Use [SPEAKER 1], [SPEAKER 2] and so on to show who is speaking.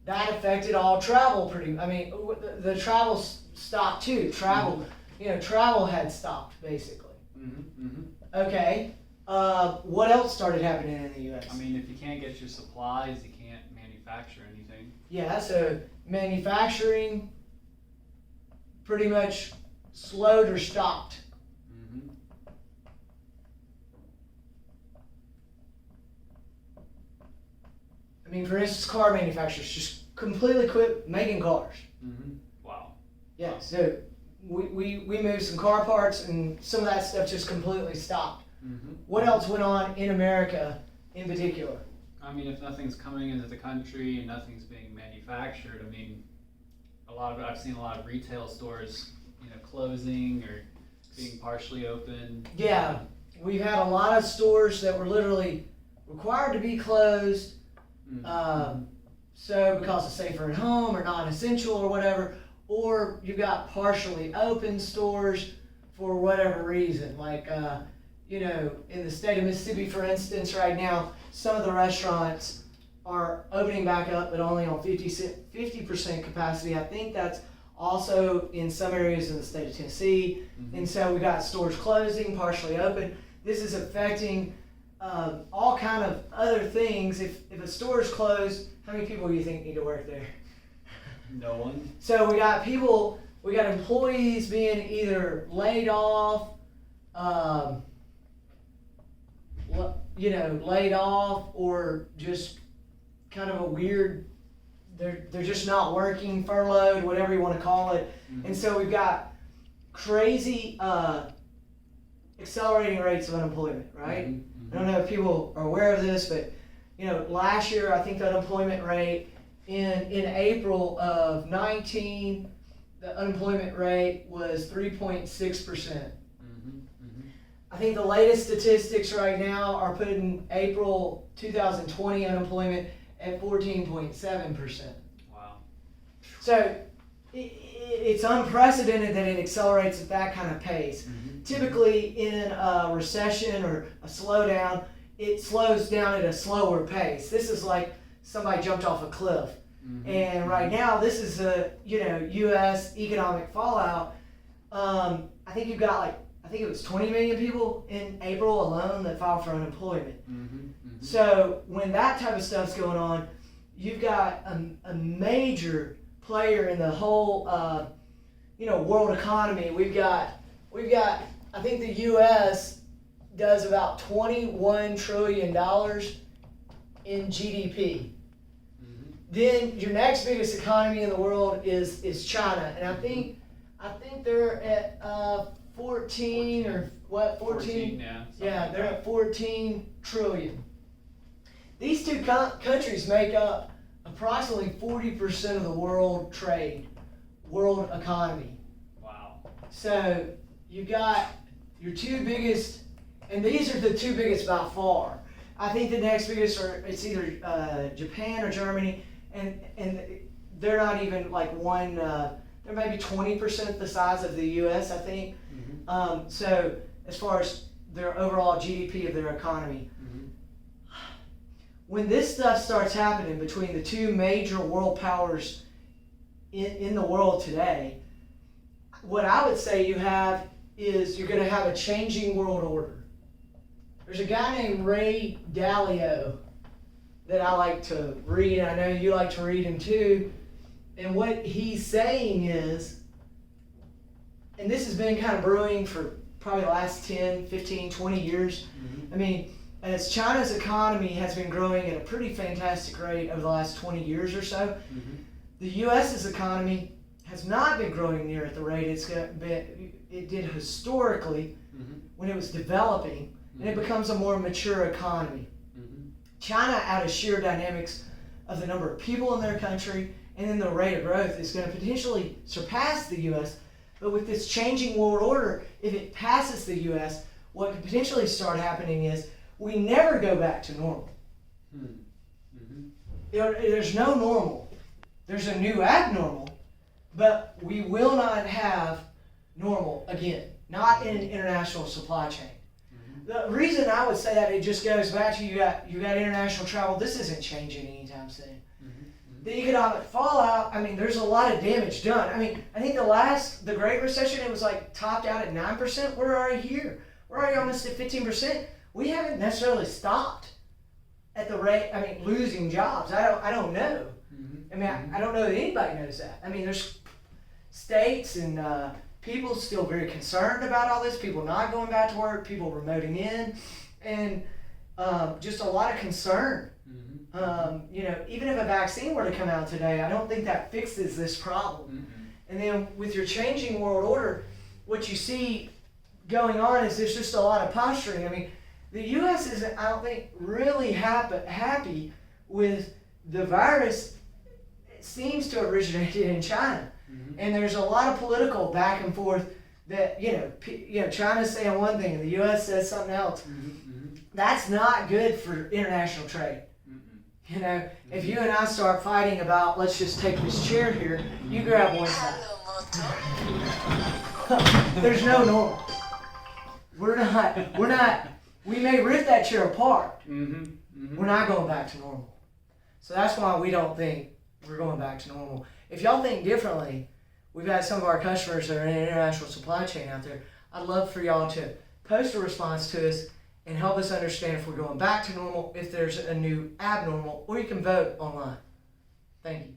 [SPEAKER 1] that affected all travel the travel stopped too. Travel, travel had stopped basically. Okay. What else started happening in the U.S.?
[SPEAKER 2] I mean, if you can't get your supplies, you can't manufacture anything.
[SPEAKER 1] Yeah, so manufacturing pretty much slowed or stopped. I mean, for instance, car manufacturers just completely quit making cars.
[SPEAKER 2] Wow.
[SPEAKER 1] Yeah, so we moved some car parts and some of that stuff just completely stopped. What else went on in America in particular?
[SPEAKER 2] I mean, if nothing's coming into the country and nothing's being manufactured, I mean, I've seen a lot of retail stores, closing or being partially open.
[SPEAKER 1] Yeah, we've had a lot of stores that were literally required to be closed. So because it's safer at home or non-essential or whatever, or you've got partially open stores for whatever reason. Like, in the state of Mississippi, for instance, right now, some of the restaurants are opening back up, but only on 50% capacity. I think that's also in some areas in the state of Tennessee. And so we got stores closing, partially open. This is affecting all kind of other things. If a store is closed, how many people do you think need to work there?
[SPEAKER 2] No one.
[SPEAKER 1] So we got employees being either laid off, laid off, or just kind of a weird, they're just not working, furloughed, whatever you want to call it. And so we've got crazy accelerating rates of unemployment, right? I don't know if people are aware of this, but last year I think the unemployment rate in April of 19, the unemployment rate was 3.6%. I think the latest statistics right now are putting April 2020 unemployment at 14.7%.
[SPEAKER 2] Wow.
[SPEAKER 1] So it's unprecedented that it accelerates at that kind of pace. Typically in a recession or a slowdown, it slows down at a slower pace. This is like somebody jumped off a cliff. And right now, this is a U.S. economic fallout. I think you've got I think it was 20 million people in April alone that filed for unemployment. So when that type of stuff's going on, you've got a major player in the whole world economy. We've got I think the U.S. does about $21 trillion in GDP. Then your next biggest economy in the world is China, and I think they're at 14 or what? 14? Yeah, they're at 14 trillion. These two countries make up approximately 40% of the world trade, world economy.
[SPEAKER 2] Wow.
[SPEAKER 1] So you've got your two biggest, and these are the two biggest by far. I think the next biggest it's either Japan or Germany, and they're not even like one. They're maybe 20% the size of the U.S. I think. So as far as their overall GDP of their economy, when this stuff starts happening between the two major world powers in the world today, what I would say you're going to have a changing world order. There's a guy named Ray Dalio that I like to read, and I know you like to read him too. And what he's saying is, and this has been kind of brewing for probably the last 10, 15, 20 years. I mean, as China's economy has been growing at a pretty fantastic rate over the last 20 years or so, the U.S.'s economy has not been growing near at the rate it did historically when it was developing, and it becomes a more mature economy. China, out of sheer dynamics of the number of people in their country and then the rate of growth, is going to potentially surpass the U.S., but with this changing world order, if it passes the U.S., what could potentially start happening is we never go back to normal. There's no normal. There's a new abnormal, but we will not have normal again, not in an international supply chain. The reason I would say that, it just goes back to you got international travel. This isn't changing anytime soon. the economic fallout, I mean, there's a lot of damage done. I mean, I think the Great Recession, it was like topped out at 9%. We're already here. We're already almost at 15%. We haven't necessarily stopped at the rate, I mean, losing jobs. I don't know. I mean, I don't know that anybody knows that. I mean, there's states and people still very concerned about all this, people not going back to work, people remoting in, and just a lot of concern. You know, even if a vaccine were to come out today, I don't think that fixes this problem. And then with your changing world order, what you see going on is there's just a lot of posturing. I mean, the U.S. isn't, I don't think, really happy with the virus. It seems to originate in China. And there's a lot of political back and forth that, you know, China's saying one thing and the U.S. says something else. That's not good for international trade. You know, if you and I start fighting about, let's just take this chair here, you grab one side. There's no normal. We may rip that chair apart. We're not going back to normal. So that's why we don't think we're going back to normal. If y'all think differently, we've had some of our customers that are in the international supply chain out there. I'd love for y'all to post a response to us and help us understand if we're going back to normal, if there's a new abnormal, or you can vote online. Thank you.